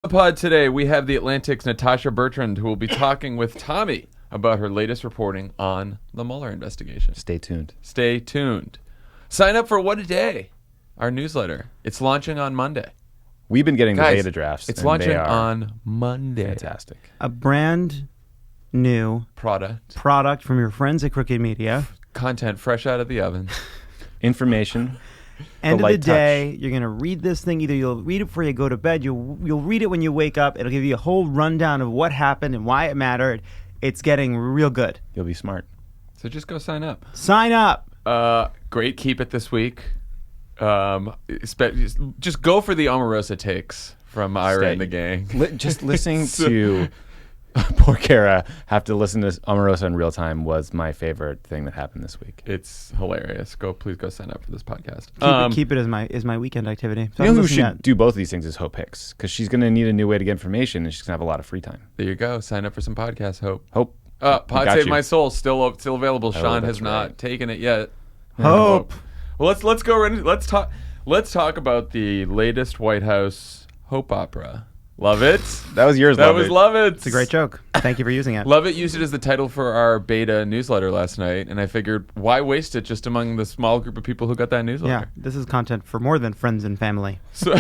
the pod today, we have The Atlantic's Natasha Bertrand, who will be talking with Tommy about her latest reporting on the Mueller investigation. Stay tuned. Stay tuned. Sign up for What a Day, our newsletter. It's launching on Monday. We've been getting the Guys, beta drafts. It's launching on Monday. Fantastic. A brand new Product from your friends at Crooked Media. content fresh out of the oven. Information. End of the light day, you're going to read this thing. Either you'll read it before you go to bed. You'll read it when you wake up. It'll give you a whole rundown of what happened and why it mattered. It's getting real good. You'll be smart. So just go sign up. Sign up. Great keep it this week. Just go for the Omarosa takes from Ira and the gang. Just listening to poor Kara have to listen to Omarosa in real time was my favorite thing that happened this week. It's hilarious. Please go sign up for this podcast. Keep it as my weekend activity. So You know who should do both of these things is Hope Hicks, because she's going to need a new way to get information, and she's going to have a lot of free time. There you go. Sign up for some podcasts, Hope. Hope. Pod Save My Soul still available. Sean has that's not right. taken it yet. Hope. Well, let's go right into, let's talk about the latest White House Hope opera. Lovett. That was yours, That Lovett. was Lovett. It's a great joke. Thank you for using it. Lovett used it as the title for our beta newsletter last night, and I figured, why waste it just among the small group of people who got that newsletter? Yeah, this is content for more than friends and family. So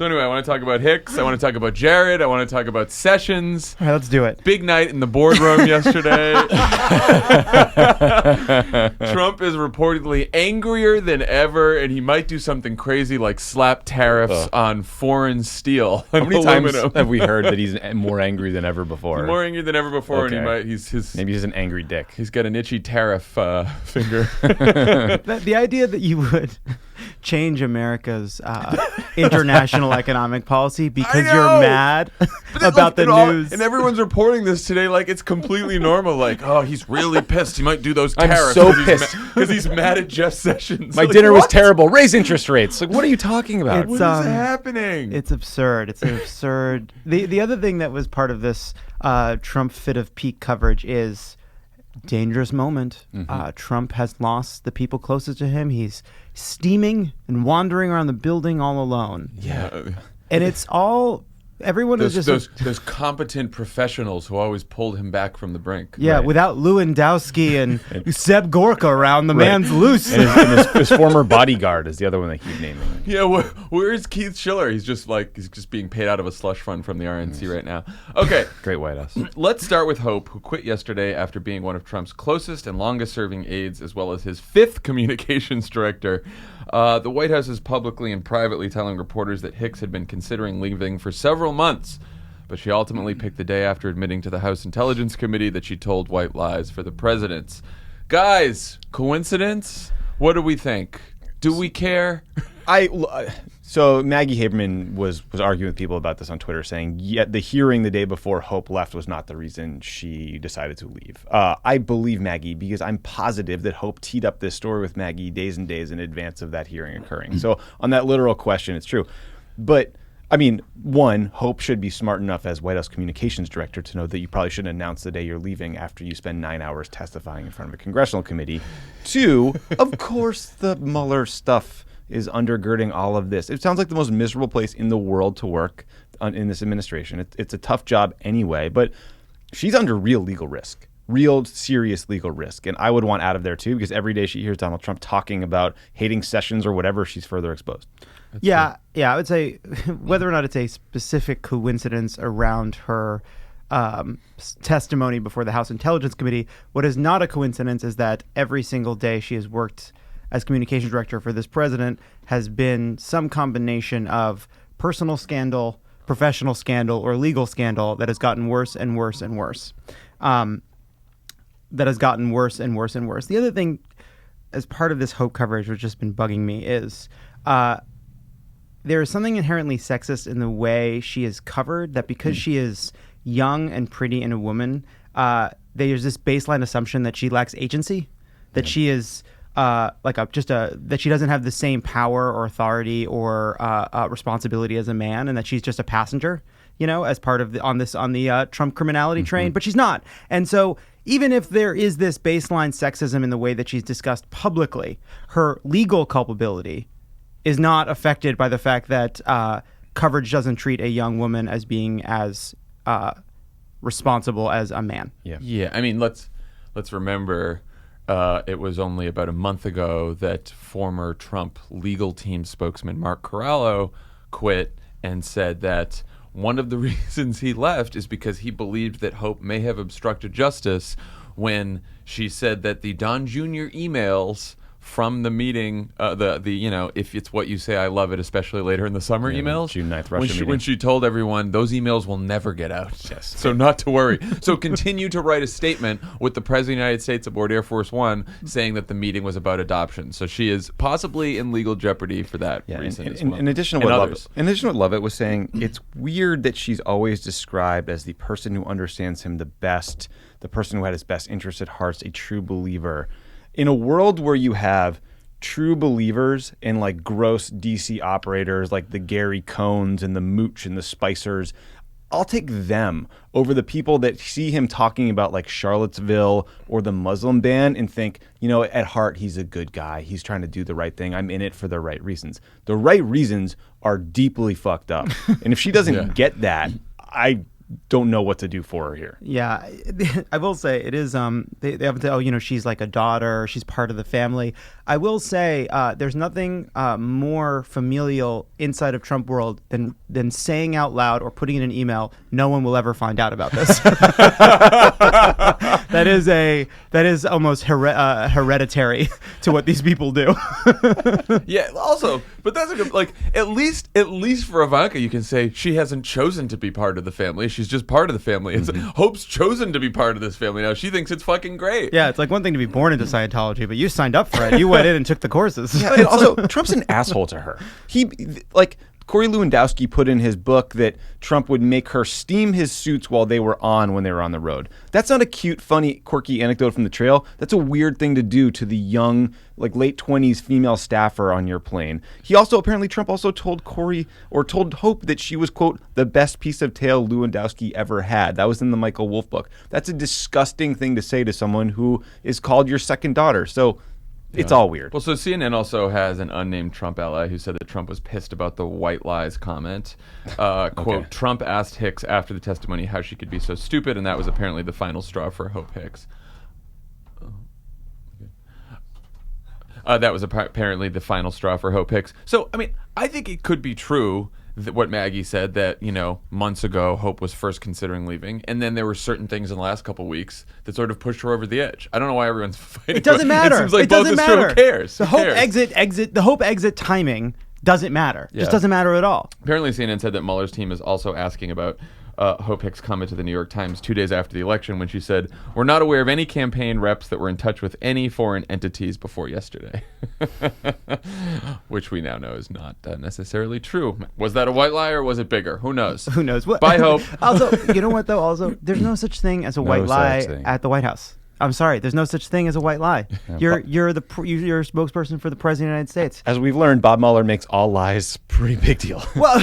anyway, I want to talk about Hicks. I want to talk about Jared. I want to talk about Sessions. All right, let's do it. Big night in the boardroom yesterday. Trump is reportedly angrier than ever, and he might do something crazy like slap tariffs on foreign steel. How many times aluminum. have we heard that he's more angry than ever before? More angry than ever before, and he Okay. might. Maybe he's an angry dick. He's got an itchy tariff finger. The idea that you would change America's international economic policy because know! you're mad about the news. And everyone's reporting this today like it's completely normal. Like, oh, he's really pissed. He might do those I'm tariffs. so pissed. Because he's mad at Jeff Sessions. My Like, dinner was what? terrible. Raise interest rates. Like, what are you talking about? What is happening? It's absurd. It's absurd. The other thing that was part of this Trump fit of peak coverage is dangerous moment. Trump has lost the people closest to him. He's steaming and wandering around the building all alone. Yeah. And it's all... Everyone is just... Those competent professionals who always pulled him back from the brink. Yeah, Right. without Lewandowski and Seb Gorka around, the man's loose. And his former bodyguard is the other one they keep naming. Yeah, where's Keith Schiller? He's just being paid out of a slush fund from the RNC right now. Okay. Great White House. Let's start with Hope, who quit yesterday after being one of Trump's closest and longest-serving aides, as well as his fifth communications director. The White House is publicly and privately telling reporters that Hicks had been considering leaving for several months, but she ultimately picked the day after admitting to the House Intelligence Committee that she told white lies for the presidents. Guys, coincidence? What do we think? Do we care? So Maggie Haberman was arguing with people about this on Twitter, saying yet the hearing the day before Hope left was not the reason she decided to leave. I believe Maggie because I'm positive that Hope teed up this story with Maggie days and days in advance of that hearing occurring. So on that literal question, it's true. But I mean, one, Hope should be smart enough as White House communications director to know that you probably shouldn't announce the day you're leaving after you spend 9 hours testifying in front of a congressional committee. Two, of course, the Mueller stuff is undergirding all of this. It sounds like the most miserable place in the world to work in this administration. It's a tough job anyway, but she's under real legal risk. Real serious legal risk. And I would want out of there too, because every day she hears Donald Trump talking about hating Sessions or whatever, she's further exposed. Yeah, I would say whether or not it's a specific coincidence around her testimony before the House Intelligence Committee, what is not a coincidence is that every single day she has worked as communications director for this president has been some combination of personal scandal, professional scandal, or legal scandal that has gotten worse and worse and worse. The other thing, as part of this Hope coverage, which has just been bugging me, is there is something inherently sexist in the way she is covered, that because she is young and pretty and a woman, there's this baseline assumption that she lacks agency, that she is that she doesn't have the same power or authority or responsibility as a man, and that she's just a passenger, as part of on the Trump criminality train. But she's not, and so even if there is this baseline sexism in the way that she's discussed publicly, her legal culpability is not affected by the fact that coverage doesn't treat a young woman as being as responsible as a man. Yeah. I mean, let's remember it was only about a month ago that former Trump legal team spokesman Mark Corallo quit and said that one of the reasons he left is because he believed that Hope may have obstructed justice when she said that the Don Jr. emails from the meeting, if it's what you say, I love it, especially later in the summer emails. June 9th Russia meeting. When she told everyone, those emails will never get out. Yes. So not to worry. So continue to write a statement with the President of the United States aboard Air Force One saying that the meeting was about adoption. So she is possibly in legal jeopardy for that reason as well. In addition to what Lovett was saying, it's weird that she's always described as the person who understands him the best, the person who had his best interest at heart, a true believer. In a world where you have true believers and like gross DC operators like the Gary Cohns and the Mooch and the Spicers, I'll take them over the people that see him talking about like Charlottesville or the Muslim ban and think, at heart, he's a good guy. He's trying to do the right thing. I'm in it for the right reasons. The right reasons are deeply fucked up. And if she doesn't get that, I don't know what to do for her here. Yeah, I will say it is. They have to. She's like a daughter. She's part of the family. I will say there's nothing more familial inside of Trump world than saying out loud or putting in an email, "No one will ever find out about this." That is almost hereditary to what these people do. Yeah. Also, but that's a good, at least for Ivanka, you can say she hasn't chosen to be part of the family. She's just part of the family. It's Hope's chosen to be part of this family now. She thinks it's fucking great. Yeah, it's like one thing to be born into Scientology, but you signed up for it. You went in and took the courses. Yeah, and also, Trump's an asshole to her. Corey Lewandowski put in his book that Trump would make her steam his suits while they were on when they were on the road. That's not a cute, funny, quirky anecdote from the trail. That's a weird thing to do to the young, late 20s female staffer on your plane. Trump also told Hope that she was, quote, the best piece of tail Lewandowski ever had. That was in the Michael Wolff book. That's a disgusting thing to say to someone who is called your second daughter. So it's all weird. Well, so CNN also has an unnamed Trump ally who said that Trump was pissed about the white lies comment. Quote, Trump asked Hicks after the testimony how she could be so stupid, and that was apparently the final straw for Hope Hicks. That was apparently the final straw for Hope Hicks. So, I mean, I think it could be true what Maggie said, that months ago Hope was first considering leaving, and then there were certain things in the last couple of weeks that sort of pushed her over the edge. I don't know why everyone's fighting. It doesn't matter. It seems like it both doesn't is matter. true. Who cares? The Hope exit timing doesn't matter. Yeah. Just doesn't matter at all. Apparently, CNN said that Mueller's team is also asking about Hope Hicks' comment to the New York Times 2 days after the election when she said, "We're not aware of any campaign reps that were in touch with any foreign entities before yesterday," which we now know is not necessarily true. Was that a white lie or was it bigger? Who knows? Who knows? Bye, Hope. Also, you know what, though? Also, there's no such thing as a white lie at the White House. I'm sorry. There's no such thing as a white lie. You're a spokesperson for the President of the United States. As we've learned, Bob Mueller makes all lies pretty big deal. Well,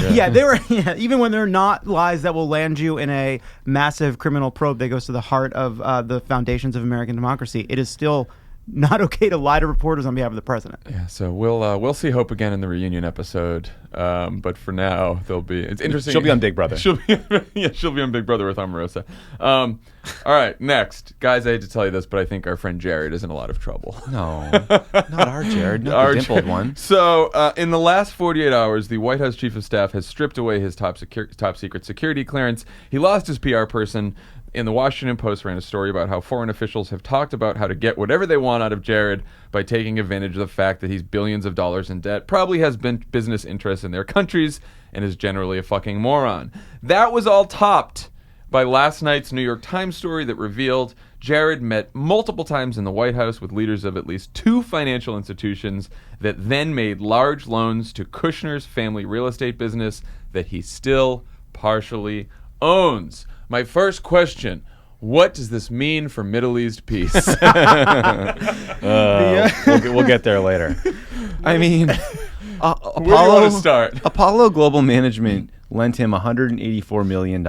even when they're not lies that will land you in a massive criminal probe that goes to the heart of the foundations of American democracy, it is still not okay to lie to reporters on behalf of the president. Yeah, so we'll see Hope again in the reunion episode. But for now, it's interesting. She'll be on Big Brother. She'll be on Big Brother with Omarosa. All right, next, guys. I hate to tell you this, but I think our friend Jared is in a lot of trouble. No, not our Jared, not the dimpled one. So, in the last 48 hours, the White House Chief of Staff has stripped away his top secret security clearance. He lost his PR person. In the Washington Post ran a story about how foreign officials have talked about how to get whatever they want out of Jared by taking advantage of the fact that he's billions of dollars in debt, probably has business interests in their countries, and is generally a fucking moron. That was all topped by last night's New York Times story that revealed Jared met multiple times in the White House with leaders of at least 2 financial institutions that then made large loans to Kushner's family real estate business that he still partially owns. My first question, what does this mean for Middle East peace? We'll get there later. I mean, where do you want to start? Apollo Global Management lent him $184 million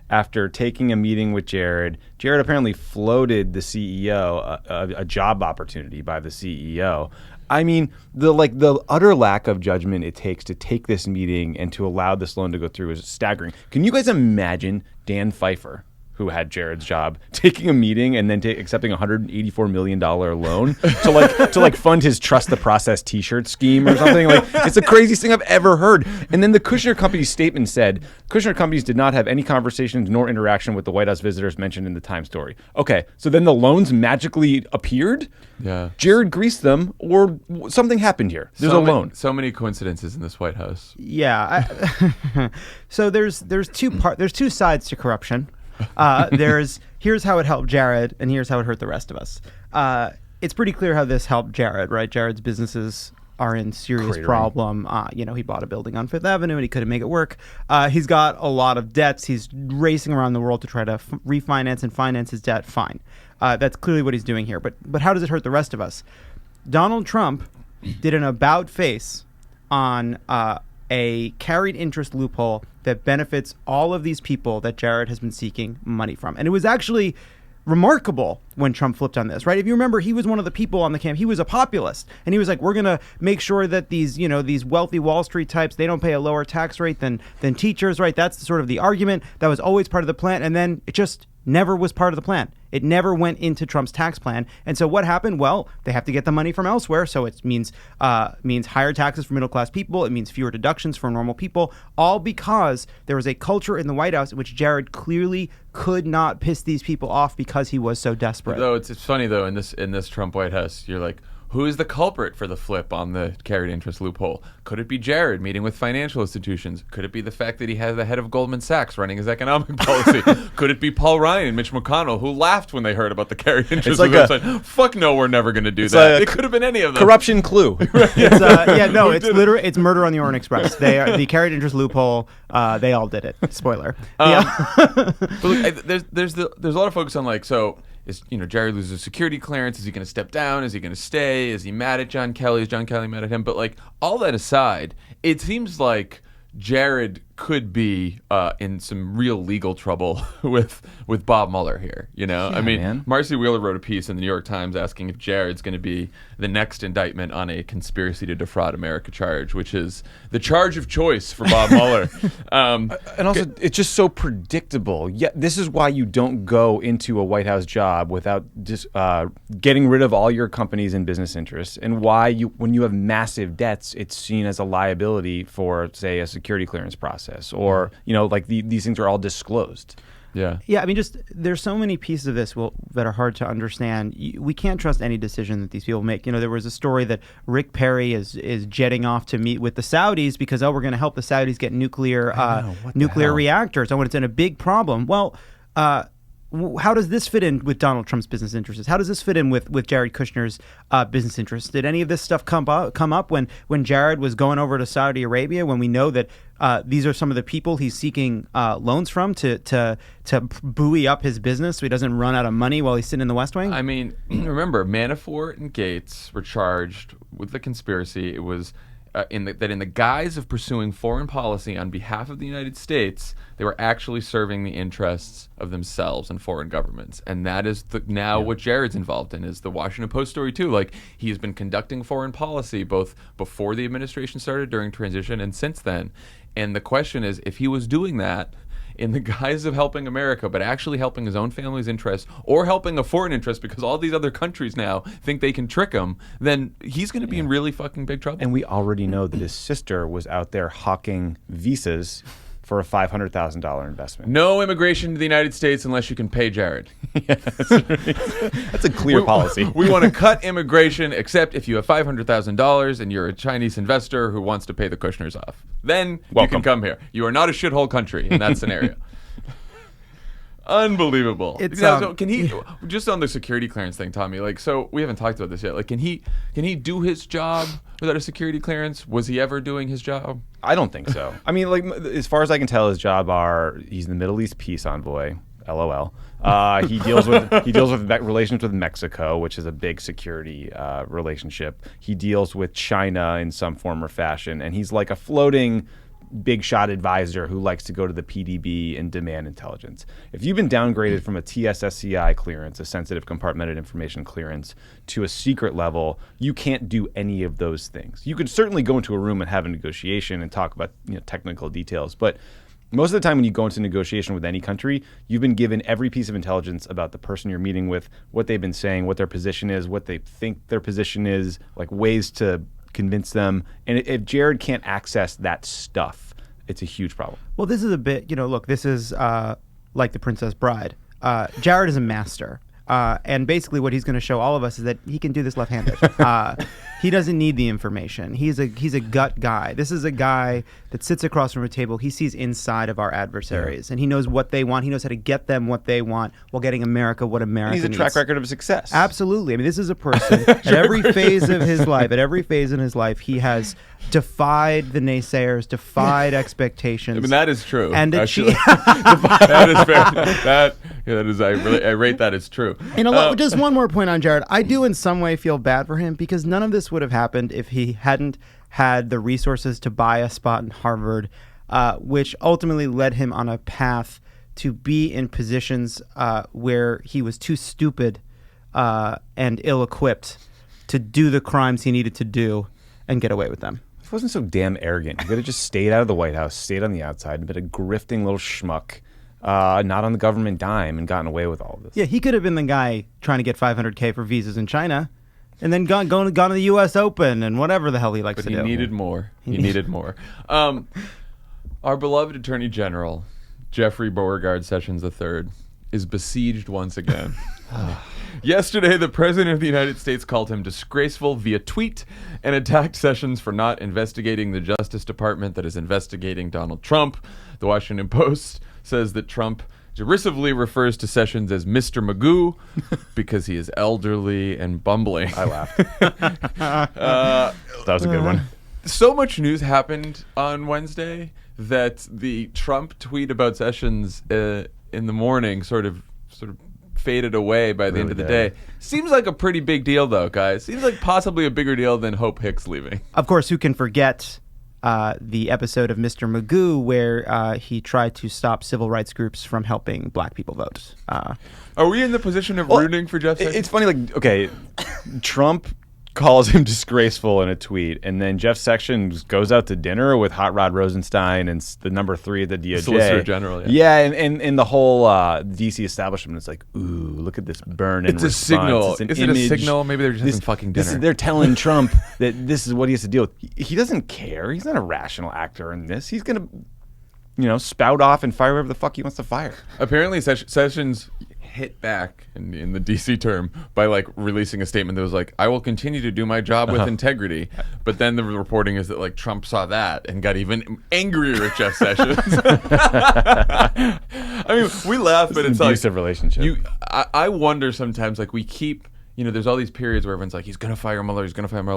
after taking a meeting with Jared. Jared apparently floated the CEO a job opportunity by the CEO. I mean, the utter lack of judgment it takes to take this meeting and to allow this loan to go through is staggering. Can you guys imagine Dan Pfeiffer, who had Jared's job, taking a meeting and then accepting a $184 million loan to fund his Trust the Process T-shirt scheme or something? Like, it's the craziest thing I've ever heard. And then the Kushner Company's statement said, Kushner Companies did not have any conversations nor interaction with the White House visitors mentioned in the Times story. Okay, so then the loans magically appeared? Yeah. Jared greased them, or something happened here. There's a loan. So many coincidences in this White House. Yeah. So there's two sides to corruption. Here's how it helped Jared, and here's how it hurt the rest of us. It's pretty clear how this helped Jared, right? Jared's businesses are in serious problem. He bought a building on Fifth Avenue and he couldn't make it work. He's got a lot of debts. He's racing around the world to try to refinance and finance his debt. Fine. That's clearly what he's doing here. But how does it hurt the rest of us? Donald Trump did an about face on a carried interest loophole that benefits all of these people that Jared has been seeking money from. And it was actually remarkable when Trump flipped on this, right? If you remember, he was one of the people on the camp. He was a populist, and he was like, we're going to make sure that these wealthy Wall Street types, they don't pay a lower tax rate than teachers, right? That's sort of the argument. That was always part of the plan, and then it just never was part of the plan. It never went into Trump's tax plan. And so what happened? Well, they have to get the money from elsewhere. So it means higher taxes for middle class people. It means fewer deductions for normal people, all because there was a culture in the White House in which Jared clearly could not piss these people off because he was so desperate. Though it's funny though, in this Trump White House, you're like, who is the culprit for the flip on the carried interest loophole? Could it be Jared meeting with financial institutions? Could it be the fact that he has the head of Goldman Sachs running his economic policy? Could it be Paul Ryan and Mitch McConnell, who laughed when they heard about the carried interest loophole? Fuck no, we're never going to do that. It could have been any of them. Corruption clue. It's murder on the Orient Express. They are the carried interest loophole. They all did it. Spoiler. But look, there's a lot of focus on Jared loses security clearance. Is he going to step down? Is he going to stay? Is he mad at John Kelly? Is John Kelly mad at him? But all that aside, it seems like Jared could be in some real legal trouble with Bob Mueller here. Man. Marcy Wheeler wrote a piece in the New York Times asking if Jared's going to be the next indictment on a conspiracy to defraud America charge, which is the charge of choice for Bob Mueller. And also, it's just so predictable. Yeah, this is why you don't go into a White House job without just getting rid of all your companies and business interests, and why when you have massive debts, it's seen as a liability for, say, a security clearance process, or these things are all disclosed. Yeah. I mean, just there's so many pieces of this that are hard to understand. We can't trust any decision that these people make. There was a story that Rick Perry is jetting off to meet with the Saudis because we're going to help the Saudis get nuclear reactors. It's in a big problem. Well, how does this fit in with Donald Trump's business interests? How does this fit in with Jared Kushner's business interests? Did any of this stuff come up when Jared was going over to Saudi Arabia, when we know that these are some of the people he's seeking loans from to buoy up his business so he doesn't run out of money while he's sitting in the West Wing? I mean, remember, Manafort and Gates were charged with the conspiracy. It was in the guise of pursuing foreign policy on behalf of the United States, they were actually serving the interests of themselves and foreign governments. And that is what Jared's involved in, is the Washington Post story too. He's been conducting foreign policy both before the administration started, during transition, and since then. And the question is, if he was doing that in the guise of helping America, but actually helping his own family's interests, or helping a foreign interest because all these other countries now think they can trick him, then he's going to be in really fucking big trouble. And we already know that his sister was out there hawking visas for a $500,000 investment. No immigration to the United States unless you can pay Jared. That's a clear policy. We want to cut immigration, except if you have $500,000 and you're a Chinese investor who wants to pay the Kushners off. Then you can come here. You are not a shithole country in that scenario. Unbelievable. So can he, just on the security clearance thing, Tommy, so we haven't talked about this yet. Can he do his job without a security clearance? Was he ever doing his job? I don't think so. I mean, as far as I can tell, his job he's the Middle East peace envoy. LOL. He deals with relations with Mexico, which is a big security relationship. He deals with China in some form or fashion, and he's like a floating big shot advisor who likes to go to the PDB and demand intelligence. If you've been downgraded from a TSSCI clearance, a sensitive compartmented information clearance, to a secret level, you can't do any of those things. You could certainly go into a room and have a negotiation and talk about technical details, but most of the time when you go into negotiation with any country, you've been given every piece of intelligence about the person you're meeting with, what they've been saying, what their position is, what they think their position is, like ways to convince them. And if Jared can't access that stuff, it's a huge problem. Well, this is a bit, look, this is like The Princess Bride. Jared is a master. And basically what he's going to show all of us is that he can do this left-handed. He doesn't need the information. He's a gut guy. This is a guy that sits across from a table. He sees inside of our adversaries, and he knows what they want. He knows how to get them what they want while getting America what America needs. He's a track record of success. Absolutely. I mean, this is a person at every phase of his life, he has defied the naysayers, defied expectations. I mean, that is true. And that is fair. That is. I rate that as true. Just one more point on Jared. I do in some way feel bad for him because none of this would have happened if he hadn't had the resources to buy a spot in Harvard, which ultimately led him on a path to be in positions where he was too stupid and ill-equipped to do the crimes he needed to do and get away with them. He wasn't so damn arrogant. He could have just stayed out of the White House, stayed on the outside, been a grifting little schmuck, not on the government dime, and gotten away with all of this. Yeah, he could have been the guy trying to get $500K for visas in China, and then gone to the U.S. Open and whatever the hell he likes to do. But he needed more. He needed more. Our beloved Attorney General, Jeffrey Beauregard Sessions III, is besieged once again. Yesterday, the President of the United States called him disgraceful via tweet and attacked Sessions for not investigating the Justice Department that is investigating Donald Trump. The Washington Post says that Trump derisively refers to Sessions as Mr. Magoo because he is elderly and bumbling. I laughed. That was a good one. So much news happened on Wednesday that the Trump tweet about Sessions in the morning sort of faded away by the end of the day. Seems like a pretty big deal, though, guys. Seems like possibly a bigger deal than Hope Hicks leaving. Of course, who can forget the episode of Mr. Magoo where he tried to stop civil rights groups from helping black people vote. Are we in the position of rooting for Jeff Sessions? It's funny, Trump calls him disgraceful in a tweet, and then Jeff Sessions goes out to dinner with Hot Rod Rosenstein and the number 3 at the DOJ. Solicitor General, and the whole DC establishment is like, ooh, look at this burn and it's response. A signal. It's an is image. It a signal? Maybe they're just having fucking dinner. They're telling Trump that this is what he has to deal with. He doesn't care. He's not a rational actor in this. He's going to, spout off and fire whoever the fuck he wants to fire. Apparently, Sessions hit back in the DC term by releasing a statement that was like, I will continue to do my job with integrity. But then the reporting is that Trump saw that and got even angrier at Jeff Sessions. I mean, we laugh, but it's an abusive relationship. I wonder sometimes, we keep, there's all these periods where everyone's like, he's going to fire Mueller,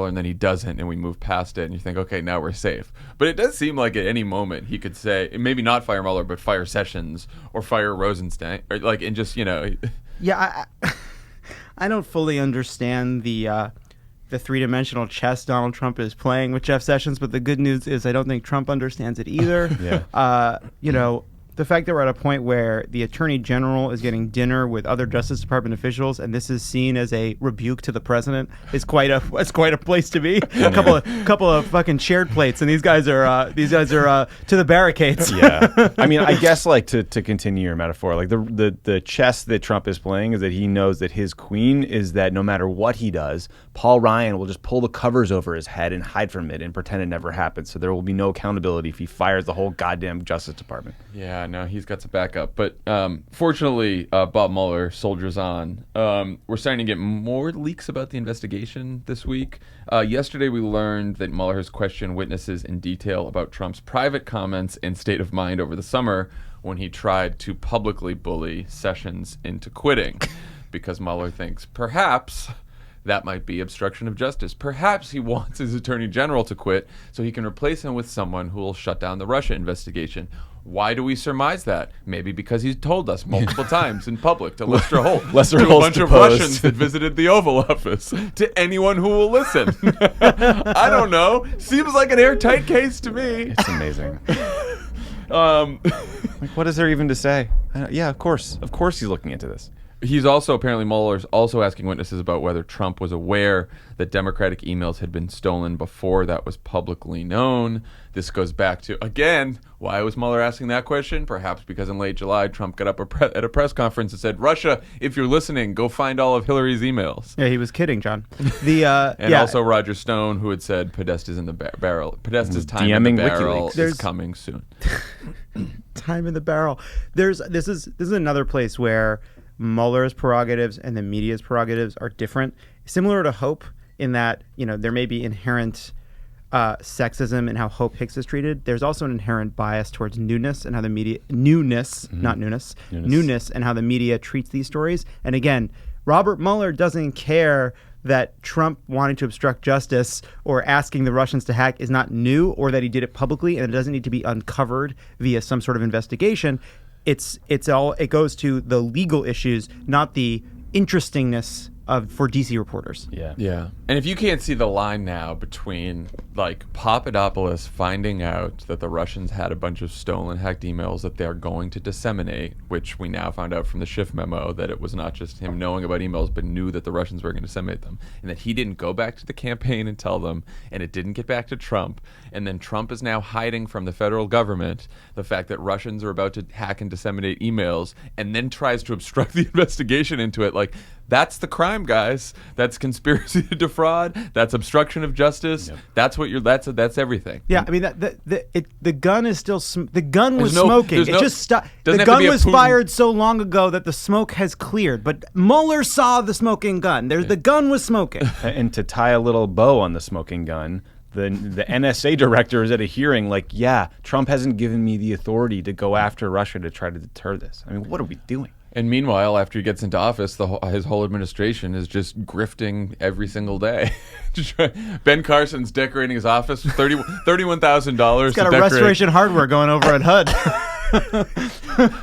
and then he doesn't, and we move past it, and you think, okay, now we're safe. But it does seem like at any moment he could say, maybe not fire Mueller, but fire Sessions or fire Rosenstein, or and just, Yeah, I don't fully understand the three-dimensional chess Donald Trump is playing with Jeff Sessions, but the good news is I don't think Trump understands it either. Yeah. The fact that we're at a point where the Attorney General is getting dinner with other Justice Department officials, and this is seen as a rebuke to the president, is quite a place to be. A couple of fucking shared plates, and these guys are to the barricades. Yeah, I mean, I guess to continue your metaphor, the chess that Trump is playing is that he knows that his queen is that no matter what he does, Paul Ryan will just pull the covers over his head and hide from it and pretend it never happened. So there will be no accountability if he fires the whole goddamn Justice Department. Yeah. No, he's got some backup. But fortunately, Bob Mueller soldiers on. We're starting to get more leaks about the investigation this week. Yesterday, we learned that Mueller has questioned witnesses in detail about Trump's private comments and state of mind over the summer when he tried to publicly bully Sessions into quitting because Mueller thinks perhaps that might be obstruction of justice. Perhaps he wants his attorney general to quit so he can replace him with someone who will shut down the Russia investigation. Why do we surmise that? Maybe because he's told us multiple times in public to Lester Holt, Lester to a Holt's bunch of deposed. Russians that visited the Oval Office, to anyone who will listen. I don't know. Seems like an airtight case to me. It's amazing. Like, what is there even to say? Yeah, of course he's looking into this. He's also, apparently Mueller's also asking witnesses about whether Trump was aware that Democratic emails had been stolen before that was publicly known. This goes back to, again, why was Mueller asking that question? Perhaps because in late July, Trump got up at a press conference and said, Russia, if you're listening, go find all of Hillary's emails. Yeah, he was kidding, John. And also Roger Stone, who had said Podesta's in the barrel. Podesta's time in the DMing barrel WikiLeaks. is coming soon. Time in the barrel. This is another place where Mueller's prerogatives and the media's prerogatives are different. Similar to Hope in that, there may be inherent sexism in how Hope Hicks is treated. There's also an inherent bias towards newness and how the media newness and how the media treats these stories. And again, Robert Mueller doesn't care that Trump wanting to obstruct justice or asking the Russians to hack is not new, or that he did it publicly and it doesn't need to be uncovered via some sort of investigation. It goes to the legal issues, not the interestingness for DC reporters. Yeah. And if you can't see the line now between Papadopoulos finding out that the Russians had a bunch of stolen, hacked emails that they're going to disseminate, which we now found out from the Schiff memo that it was not just him knowing about emails, but knew that the Russians were going to disseminate them, and that he didn't go back to the campaign and tell them, and it didn't get back to Trump, and then Trump is now hiding from the federal government the fact that Russians are about to hack and disseminate emails, and then tries to obstruct the investigation into it. That's the crime, guys. That's conspiracy to defraud. That's obstruction of justice. Yep. That's what that's everything. Yeah, I mean the gun is still the gun was smoking. It just stopped. The gun was fired so long ago that the smoke has cleared. But Mueller saw the smoking gun. The gun was smoking. And to tie a little bow on the smoking gun, the NSA director is at a hearing Trump hasn't given me the authority to go after Russia to try to deter this. I mean, what are we doing? And meanwhile, after he gets into office, his whole administration is just grifting every single day. Ben Carson's decorating his office with $31,000. He's got a Restoration Hardware going over at HUD.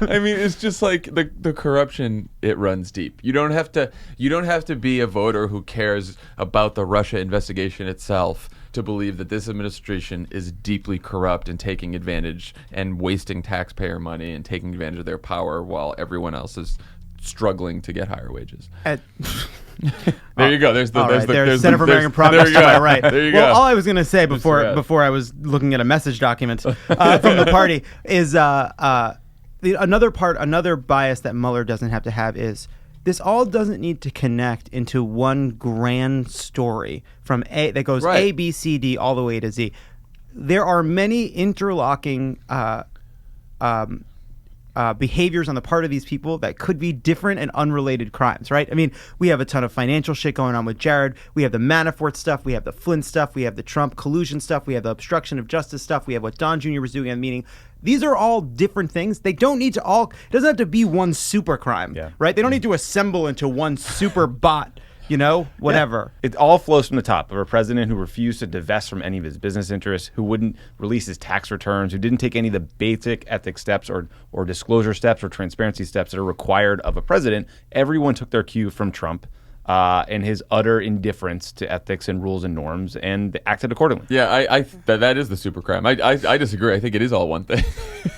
I mean, it's just the corruption. It runs deep. You don't have to be a voter who cares about the Russia investigation itself to believe that this administration is deeply corrupt and taking advantage and wasting taxpayer money and taking advantage of their power while everyone else is struggling to get higher wages. There you go. There's Center for American Progress to my right. There you go. Well, all I was going to say before I was looking at a message document from the party is another bias that Mueller doesn't have to have is this all doesn't need to connect into one grand story from that goes A, B, C, D all the way to Z. There are many interlocking behaviors on the part of these people that could be different and unrelated crimes, right? I mean, we have a ton of financial shit going on with Jared. We have the Manafort stuff. We have the Flynn stuff. We have the Trump collusion stuff. We have the obstruction of justice stuff. We have what Don Jr. was doing at the meeting. These are all different things. They don't need to it doesn't have to be one super crime, right? They don't need to assemble into one super bot, whatever. Yeah. It all flows from the top of a president who refused to divest from any of his business interests, who wouldn't release his tax returns, who didn't take any of the basic ethics steps or disclosure steps or transparency steps that are required of a president. Everyone took their cue from Trump. And his utter indifference to ethics and rules and norms, and acted accordingly. Yeah, that is the super crime. I disagree. I think it is all one thing.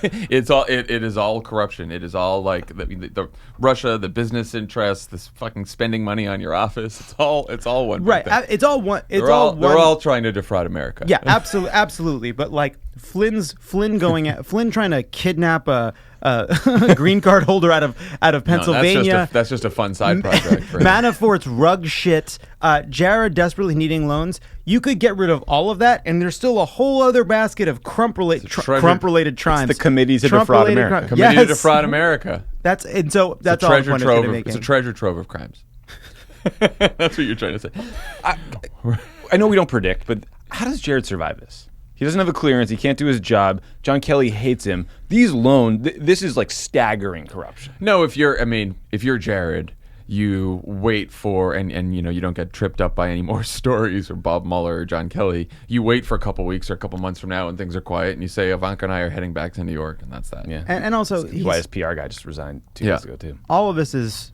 It is all corruption. It is all the Russia, the business interests, this fucking spending money on your office. It's all one. Right. Thing. It's all one. They're all trying to defraud America. Yeah, absolutely. But Flynn trying to kidnap a green card holder out of Pennsylvania. No, that's just a fun side project. For Manafort's rug shit. Jared desperately needing loans. You could get rid of all of that, and there's still a whole other basket of Trump-related crimes. It's the Committee to Defraud America. Committee to Defraud America. That's all I was making. It's a treasure trove of crimes. That's what you're trying to say. I know we don't predict, but how does Jared survive this? He doesn't have a clearance. He can't do his job. John Kelly hates him. These loans, this is staggering corruption. No, if you're Jared, you wait for, and you know, you don't get tripped up by any more stories or Bob Mueller or John Kelly. You wait for a couple weeks or a couple months from now when things are quiet, and you say Ivanka and I are heading back to New York, and that's that. Yeah. And also, why his PR guy just resigned 2 days ago too. all of this is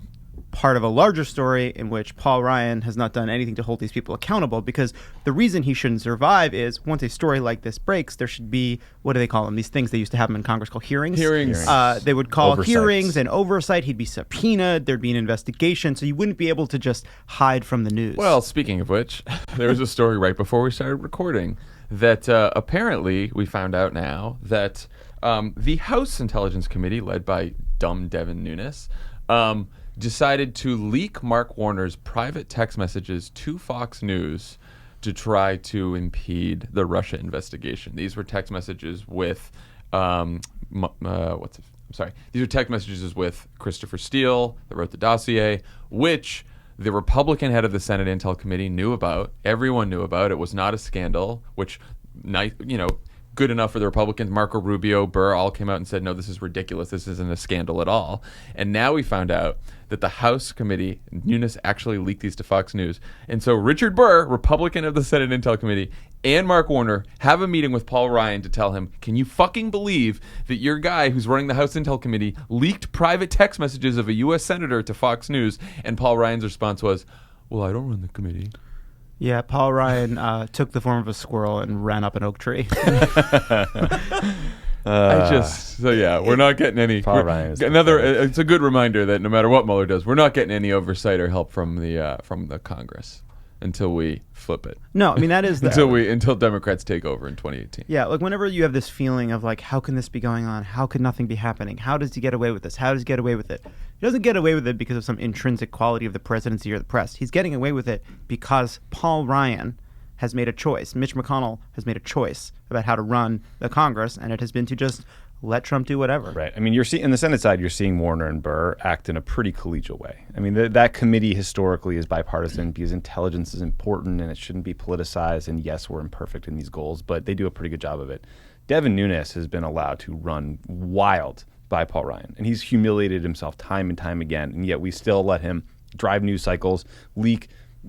part of a larger story in which Paul Ryan has not done anything to hold these people accountable, because the reason he shouldn't survive is once a story like this breaks, there should be, what do they call them? These things they used to have them in Congress called hearings. They would call Oversights. hearings and oversight. He'd be subpoenaed. There'd be an investigation. So you wouldn't be able to just hide from the news. Well, speaking of which, there was a story right before we started recording that apparently we found out now that the House Intelligence Committee, led by dumb Devin Nunes, decided to leak Mark Warner's private text messages to Fox News to try to impede the Russia investigation. These were text messages with these are text messages with Christopher Steele, that wrote the dossier, which the Republican head of the Senate Intel Committee knew about. Everyone knew about. It was not a scandal, which, good enough for the Republicans. Marco Rubio, Burr all came out and said, no, this is ridiculous. This isn't a scandal at all. And now we found out that the House committee, Nunes, actually leaked these to Fox News. And so Richard Burr, Republican of the Senate Intel Committee, and Mark Warner have a meeting with Paul Ryan to tell him, can you fucking believe that your guy who's running the House Intel Committee leaked private text messages of a U.S. senator to Fox News? And Paul Ryan's response was, well, I don't run the committee. Yeah, Paul Ryan took the form of a squirrel and ran up an oak tree. We're not getting any. Paul Ryan is it's a good reminder that no matter what Mueller does, we're not getting any oversight or help from the Congress until we flip it. No, I mean, that is until Democrats take over in 2018. Yeah, like whenever you have this feeling of like, how can this be going on? How could nothing be happening? How does he get away with this? How does he get away with it? He doesn't get away with it because of some intrinsic quality of the presidency or the press. He's getting away with it because Paul Ryan has made a choice. Mitch McConnell has made a choice about how to run the Congress, and it has been to just let Trump do whatever. Right. I mean, you're seeing in the Senate side, you're seeing Warner and Burr act in a pretty collegial way. I mean, that committee historically is bipartisan because intelligence is important and it shouldn't be politicized. And yes, we're imperfect in these goals, but they do a pretty good job of it. Devin Nunes has been allowed to run wild by Paul Ryan, and he's humiliated himself time and time again, and yet we still let him drive news cycles,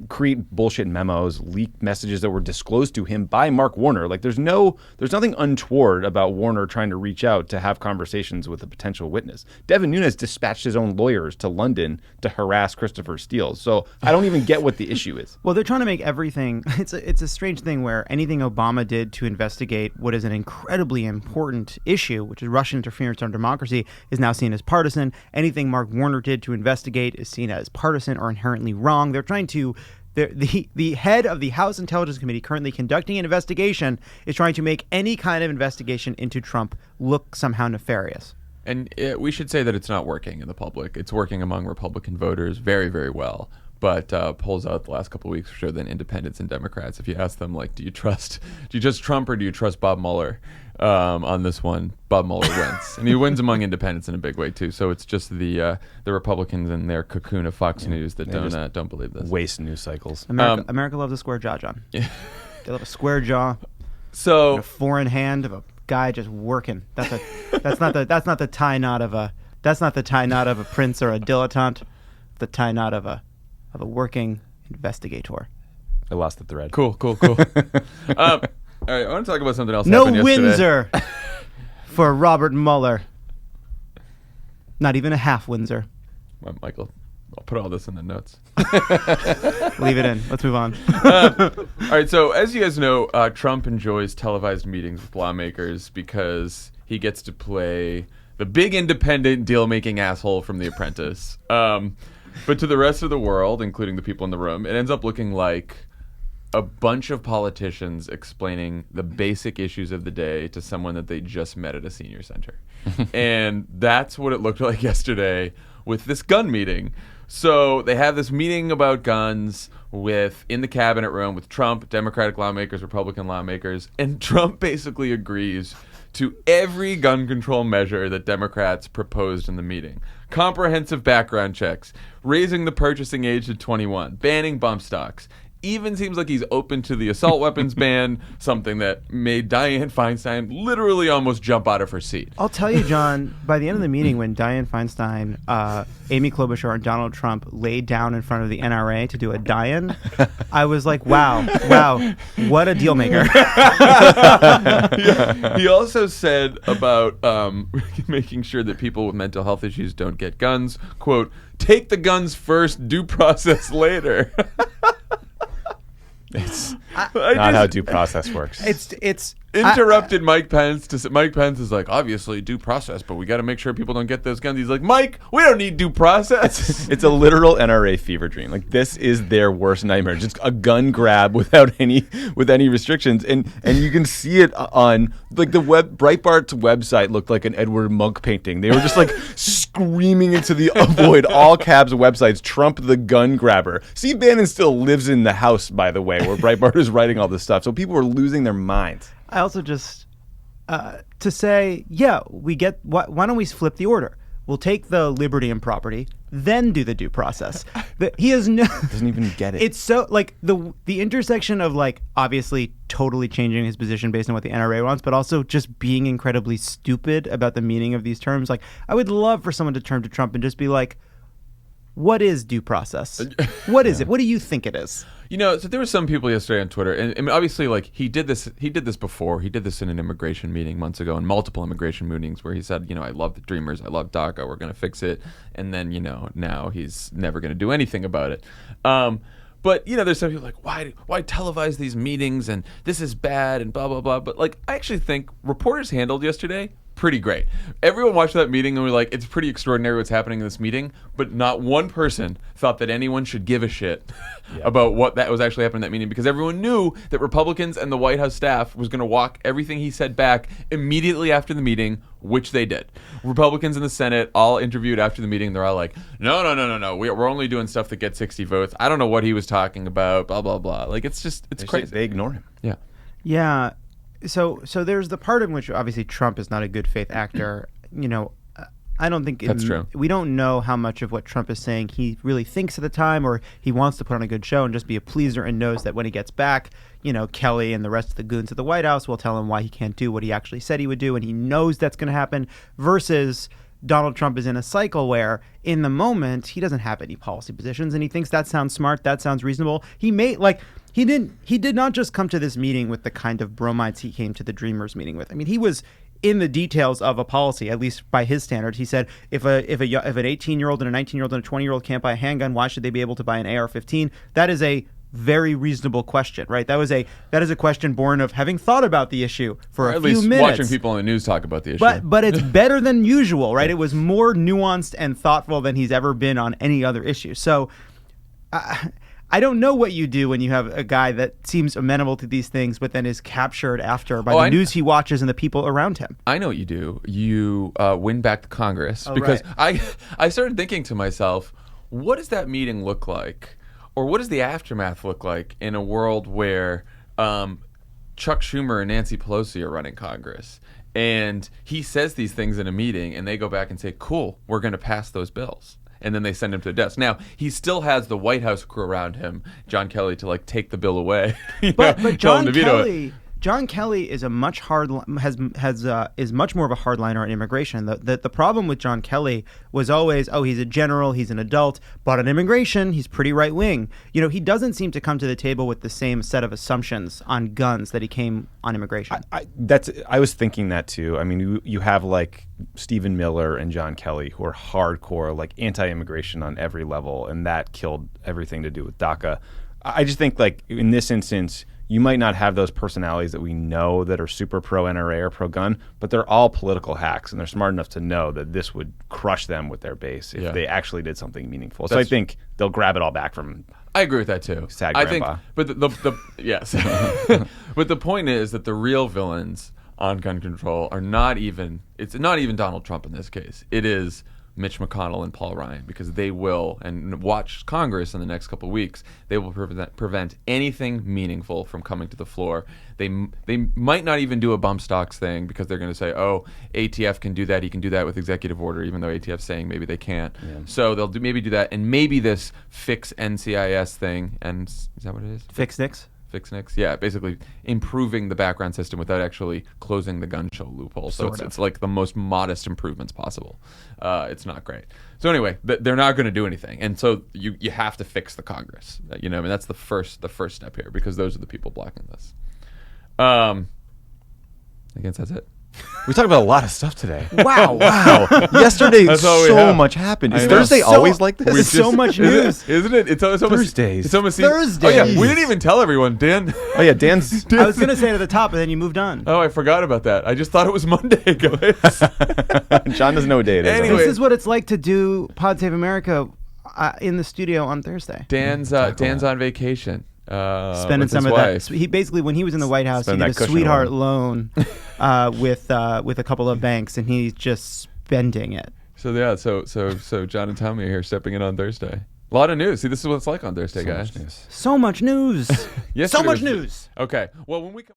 create bullshit memos, leak messages that were disclosed to him by Mark Warner. Like there's nothing untoward about Warner trying to reach out to have conversations with a potential witness. Devin Nunes dispatched his own lawyers to London to harass Christopher Steele. So I don't even get what the issue is. Well, they're trying to make everything. It's a strange thing where anything Obama did to investigate what is an incredibly important issue, which is Russian interference in our democracy, is now seen as partisan. Anything Mark Warner did to investigate is seen as partisan or inherently wrong. They're trying to. The head of the House Intelligence Committee currently conducting an investigation is trying to make any kind of investigation into Trump look somehow nefarious. And we should say that it's not working in the public. It's working among Republican voters very, very well. But polls out the last couple of weeks show that independents and Democrats, if you ask them, like, do you trust Trump or do you trust Bob Mueller on this one, Bob Mueller wins. And he wins among independents in a big way, too. So it's just the Republicans and their cocoon of Fox News that don't believe this. Waste news cycles. America loves a square jaw, John. They love a square jaw. So and a foreign hand of a guy just working. That's not the tie knot of a prince or a dilettante. The tie knot of a working investigator. I lost the thread. Cool. All right, I want to talk about something else. No happened Windsor for Robert Mueller. Not even a half Windsor. Well, Michael, I'll put all this in the notes. Leave it in. Let's move on. All right, so as you guys know, Trump enjoys televised meetings with lawmakers because he gets to play the big independent deal-making asshole from The Apprentice. But to the rest of the world, including the people in the room, it ends up looking like a bunch of politicians explaining the basic issues of the day to someone that they just met at a senior center. And that's what it looked like yesterday with this gun meeting. So they have this meeting about guns in the cabinet room with Trump, Democratic lawmakers, Republican lawmakers, and Trump basically agrees to every gun control measure that Democrats proposed in the meeting. Comprehensive background checks, raising the purchasing age to 21, banning bump stocks, even seems like he's open to the assault weapons ban, something that made Dianne Feinstein literally almost jump out of her seat. I'll tell you, John, by the end of the meeting, when Dianne Feinstein, Amy Klobuchar, and Donald Trump laid down in front of the NRA to do a die-in, I was like, wow, what a deal maker. Yeah. He also said about making sure that people with mental health issues don't get guns. Quote, take the guns first, due process later. It's not how due process works. It's interrupted Mike Pence. Mike Pence is like, obviously due process, but we got to make sure people don't get those guns. He's like, Mike, we don't need due process. It's a literal NRA fever dream. Like, this is their worst nightmare. Just a gun grab without any restrictions, and you can see it on like the Breitbart's website looked like an Edward Munch painting. They were just like screaming into the avoid all caps websites, Trump the gun grabber. Steve Bannon still lives in the house, by the way, where Breitbart is writing all this stuff. So people were losing their minds. I also just to say, yeah, we get. Why don't we flip the order? We'll take the liberty and property, then do the due process. He has no doesn't even get it. It's so like the intersection of like obviously totally changing his position based on what the NRA wants, but also just being incredibly stupid about the meaning of these terms. Like, I would love for someone to turn to Trump and just be like, what is due process? What is it? What do you think it is? You know, so there were some people yesterday on Twitter, and I mean, obviously, like he did this before. He did this in an immigration meeting months ago, in multiple immigration meetings, where he said, you know, I love the Dreamers, I love DACA, we're going to fix it, and then, you know, now he's never going to do anything about it. But you know, there's some people like, why televise these meetings, and this is bad, and blah blah blah. But like, I actually think reporters handled yesterday pretty great. Everyone watched that meeting and were like, it's pretty extraordinary what's happening in this meeting, but not one person thought that anyone should give a shit about what that was actually happening in that meeting, because everyone knew that Republicans and the White House staff was going to walk everything he said back immediately after the meeting, which they did. Republicans in the Senate all interviewed after the meeting. They're all like, no, we're only doing stuff that gets 60 votes. I don't know what he was talking about, blah, blah, blah. Like, it's crazy. They ignore him. Yeah. Yeah. So there's the part in which obviously Trump is not a good faith actor. You know, I don't think that's true. We don't know how much of what Trump is saying he really thinks at the time, or he wants to put on a good show and just be a pleaser, and knows that when he gets back, you know, Kelly and the rest of the goons at the White House will tell him why he can't do what he actually said he would do, and he knows that's going to happen, versus Donald Trump is in a cycle where in the moment he doesn't have any policy positions, and he thinks that sounds smart, that sounds reasonable. He did not just come to this meeting with the kind of bromides he came to the Dreamers meeting with. I mean, he was in the details of a policy, at least by his standards. He said, if an 18-year-old and a 19-year-old and a 20-year-old can't buy a handgun, why should they be able to buy an AR-15? That is a very reasonable question, right? That is a question born of having thought about the issue for a few minutes. At least watching people on the news talk about the issue. But it's better than usual, right? It was more nuanced and thoughtful than he's ever been on any other issue. So I don't know what you do when you have a guy that seems amenable to these things, but then is captured after by the news he watches and the people around him. I know what you do. You win back the Congress. Because right. I started thinking to myself, what does that meeting look like? Or what does the aftermath look like in a world where Chuck Schumer and Nancy Pelosi are running Congress, and he says these things in a meeting, and they go back and say, cool, we're going to pass those bills. And then they send him to the desk. Now, he still has the White House crew around him, John Kelly, to like take the bill away. But John Kelly is a much is much more of a hardliner on immigration. The problem with John Kelly was always, he's a general, he's an adult, but on immigration, he's pretty right wing. You know, he doesn't seem to come to the table with the same set of assumptions on guns that he came on immigration. I was thinking that too. I mean, you have like Stephen Miller and John Kelly, who are hardcore, like anti-immigration on every level, and that killed everything to do with DACA. I just think, like, in this instance, you might not have those personalities that we know that are super pro-NRA or pro-gun, but they're all political hacks, and they're smart enough to know that this would crush them with their base if they actually did something meaningful. So I think they'll grab it all back from. I agree with that too. Sad grandpa. But yes, but the point is that the real villains on gun control are not even. It's not even Donald Trump in this case. It is Mitch McConnell and Paul Ryan, because they will, and watch Congress in the next couple of weeks, they will prevent anything meaningful from coming to the floor. They might not even do a bump stocks thing, because they're going to say, oh, ATF can do that, he can do that with executive order, even though ATF's saying maybe they can't. Yeah. So they'll maybe do that, and maybe this fix NCIS thing, and is that what it is? Fix Nix? Fix Nix, yeah, basically improving the background system without actually closing the gun show loophole. So it's like the most modest improvements possible. It's not great. So anyway, they're not going to do anything, and so you have to fix the Congress. I mean, that's the first step here, because those are the people blocking this. I guess that's it. We talked about a lot of stuff today. Wow. Yesterday, so much happened. Is Thursday always like this? There's so much news. Isn't it? It's almost Thursdays. It's almost Thursdays. Oh, yeah. We didn't even tell everyone, Dan. Oh, yeah. Dan's. I was going to say it at the top, and then you moved on. Oh, I forgot about that. I just thought it was Monday, guys. John doesn't know what day it is. Anyway. This is what it's like to do Pod Save America in the studio on Thursday. Dan's on vacation. Spending some of that. He basically, when he was in the White House, he did a sweetheart loan with a couple of banks, and he's just spending it. So yeah, so Jon and Tommy are here stepping in on Thursday. A lot of news. See, this is what it's like on Thursday, guys. So much news. Yes, so much news. Okay. Well, when we come